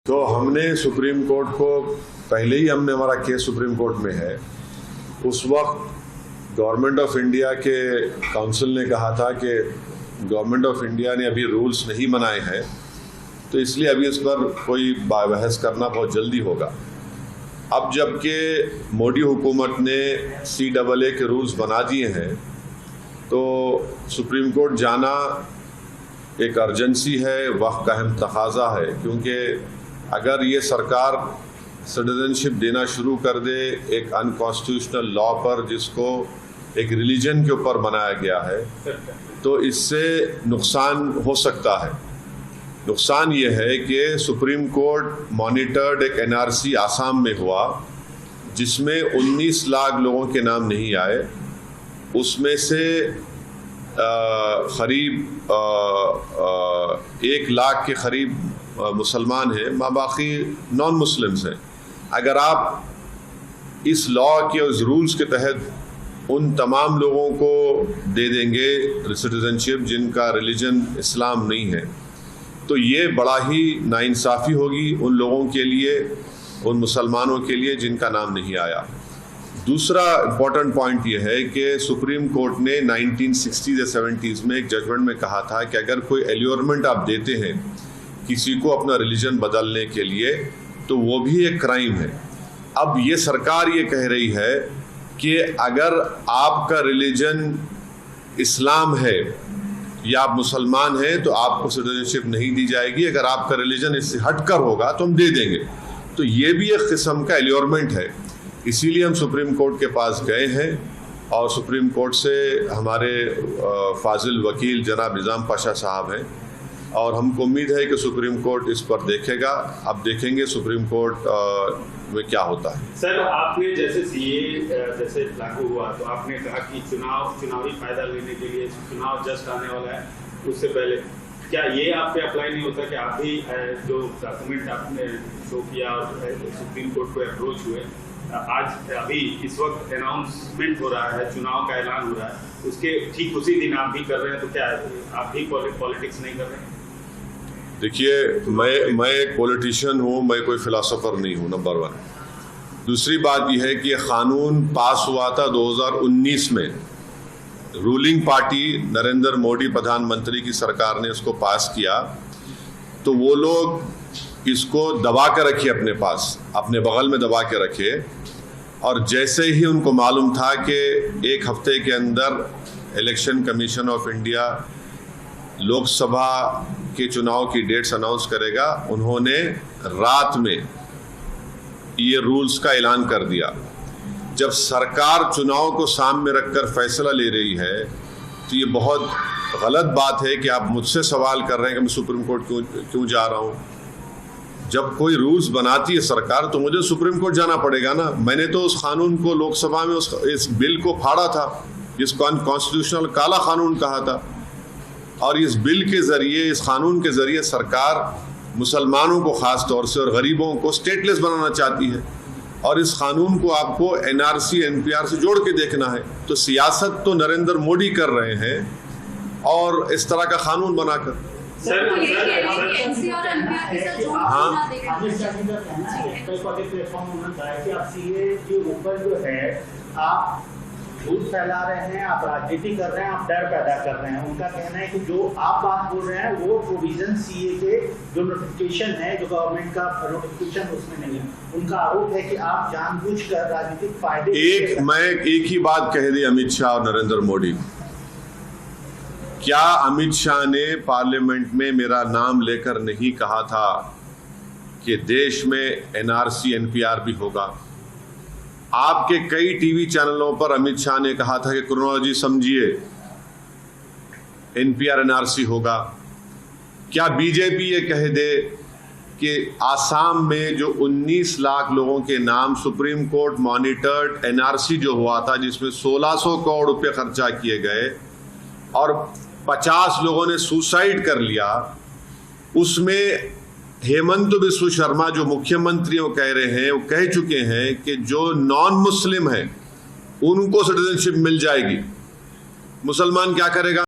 तो हमने supreme court को पहले ही हमारा केस सुप्रीम कोर्ट में है। उस वक्त गवर्नमेंट ऑफ इंडिया के काउंसिल ने कहा था कि गवर्नमेंट ऑफ इंडिया ने अभी रूल्स नहीं बनाए हैं, तो इसलिए अभी इस पर कोई बहस करना बहुत जल्दी होगा। अब जबकि मोदी हुकूमत ने CAA के रूल्स बना दिए हैं, तो सुप्रीम कोर्ट जाना एक अर्जेंसी है, वक्त का अहम तकाजा है, क्योंकि अगर ये सरकार सिटीजनशिप देना शुरू कर दे एक अनकॉन्स्टिट्यूशनल लॉ पर जिसको एक रिलीजन के ऊपर बनाया गया है, तो इससे नुकसान हो सकता है। नुकसान ये है कि सुप्रीम कोर्ट मॉनिटर्ड एक NRC आसाम में हुआ जिसमें 19 लाख लोगों के नाम नहीं आए। उसमें से करीब 1 लाख के करीब मुसलमान हैं, बाकी नॉन मुस्लिम्स हैं। अगर आप इस लॉ के उस रूल्स के तहत उन तमाम लोगों को दे देंगे सिटीजनशिप जिनका रिलीजन इस्लाम नहीं है, तो ये बड़ा ही नाइंसाफ़ी होगी उन लोगों के लिए, उन मुसलमानों के लिए जिनका नाम नहीं आया। दूसरा इम्पॉर्टेंट पॉइंट ये है कि सुप्रीम कोर्ट ने 1960s या 70s में एक जजमेंट में कहा था कि अगर कोई एल्योरमेंट आप देते हैं किसी को अपना रिलीजन बदलने के लिए, तो वो भी एक क्राइम है। अब ये सरकार ये कह रही है कि अगर आपका रिलीजन इस्लाम है या आप मुसलमान हैं तो आपको सिटीजनशिप नहीं दी जाएगी, अगर आपका रिलीजन इससे हटकर होगा तो हम दे देंगे। तो ये भी एक किस्म का एल्योरमेंट है। इसीलिए हम सुप्रीम कोर्ट के पास गए हैं और सुप्रीम कोर्ट से हमारे फाजिल वकील जनाब निज़ाम पाशा साहब हैं, और हमको उम्मीद है कि सुप्रीम कोर्ट इस पर देखेगा। अब देखेंगे सुप्रीम कोर्ट में क्या होता है। सर, आपने जैसे CAA जैसे लागू हुआ तो आपने कहा कि चुनावी फायदा लेने के लिए चुनाव जस्ट आने वाला है, उससे पहले क्या ये आप पे अप्लाई नहीं होता कि आप भी जो डॉक्यूमेंट आपने शो किया और सुप्रीम कोर्ट को अप्रोच हुए, आज अभी इस वक्त अनाउंसमेंट हो रहा है, चुनाव का ऐलान हो रहा है, उसके ठीक उसी दिन आप भी कर रहे हैं, तो क्या आप भी पॉलिटिक्स नहीं कर रहे हैं? देखिए, मैं एक पॉलिटिशियन हूँ, मैं कोई फिलोसोफर नहीं हूँ, नंबर 1। दूसरी बात यह है कि कानून पास हुआ था 2019 में, रूलिंग पार्टी नरेंद्र मोदी प्रधानमंत्री की सरकार ने इसको पास किया, तो वो लोग इसको दबा के रखे अपने पास, अपने बगल में दबा के रखे, और जैसे ही उनको मालूम था कि 1 हफ्ते के अंदर election commission of India Lok Sabha के चुनाव की डेट्स अनाउंस करेगा, उन्होंने रात में ये रूल्स का ऐलान कर दिया। जब सरकार चुनाव को सामने रखकर फैसला ले रही है, तो ये बहुत गलत बात है कि आप मुझसे सवाल कर रहे हैं कि मैं सुप्रीम कोर्ट क्यों जा रहा हूँ। जब कोई रूल्स बनाती है सरकार, तो मुझे सुप्रीम कोर्ट जाना पड़ेगा ना। मैंने तो उस कानून को लोकसभा में इस बिल को फाड़ा था, जिसको अनकॉन्स्टिट्यूशनल काला कानून कहा था, और इस बिल के ज़रिए, इस कानून के ज़रिए सरकार मुसलमानों को ख़ास तौर से और गरीबों को स्टेटलेस बनाना चाहती है, और इस कानून को आपको NRC NPR से जोड़ के देखना है। तो सियासत तो नरेंद्र मोदी कर रहे हैं, और इस तरह का कानून बनाकर आप झूठ फैला रहे हैं, आप राजनीति कर रहे हैं, आप डर पैदा कर रहे हैं। उनका कहना है कि जो आप बात बोल रहे हैं वो प्रोविजन CAA के जो नोटिफिकेशन है, जो गवर्नमेंट का नोटिफिकेशन, उसमें नहीं है। उनका आरोप है कि आप जानबूझकर राजनीतिक फायदे मैं एक ही बात कह दी अमित शाह और नरेंद्र मोदी। क्या अमित शाह ने पार्लियामेंट में मेरा नाम लेकर नहीं कहा था कि देश में NRC NPR भी होगा? आपके कई टीवी चैनलों पर अमित शाह ने कहा था कि क्रोनोलॉजी समझिए, NPR NRC होगा। क्या बीजेपी ये कह दे कि आसाम में जो 19 लाख लोगों के नाम सुप्रीम कोर्ट मॉनिटर्ड NRC जो हुआ था, जिसमें 1600 करोड़ रुपए खर्चा किए गए और 50 लोगों ने सुसाइड कर लिया, उसमें हेमंत बिस्व शर्मा जो मुख्यमंत्री वो कह रहे हैं, वो कह चुके हैं कि जो नॉन मुस्लिम हैं उनको सिटीजनशिप मिल जाएगी। मुसलमान क्या करेगा?